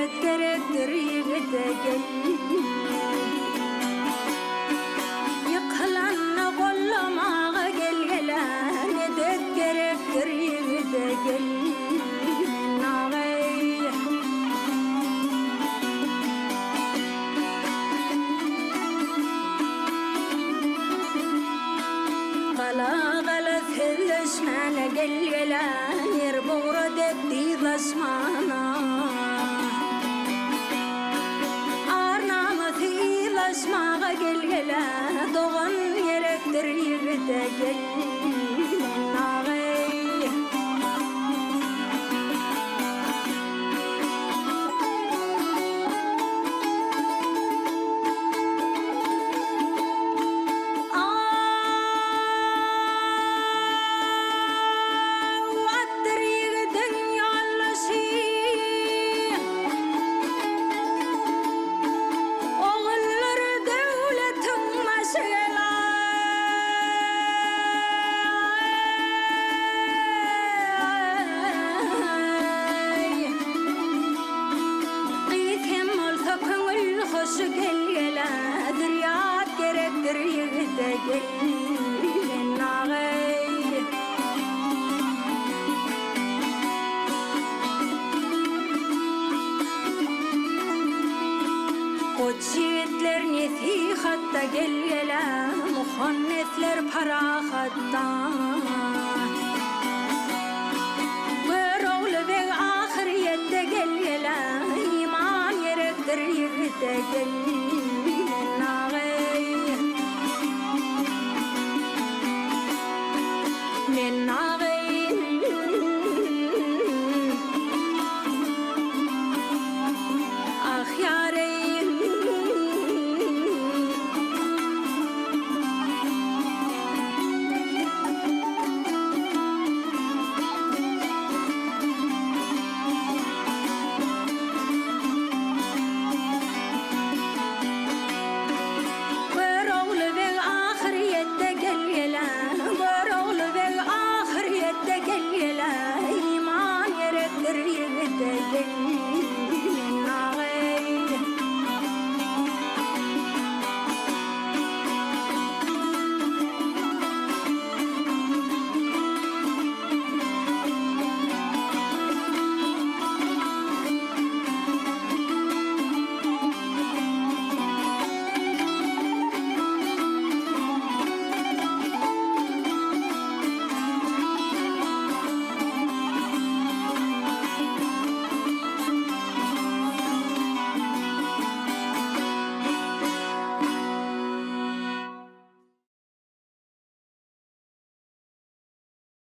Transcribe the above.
nedet gerektir yigide gel. Yıkılanı kollamağa gel gele, nedet gerektir yigide gel. Gala tezleşmene gel gele, yer boğra detti laşmana. Arnamı tilaşmağa gel gele, doğan gerektir yigide gel. Hoş gel gele, diryat gerektir yigide gelin ağay. Koç yiğitler nesihatta gel gele, muhannetler parahatta. Gör oğlu ve ahiriyette gel gele, iman gerektir yigide gelin.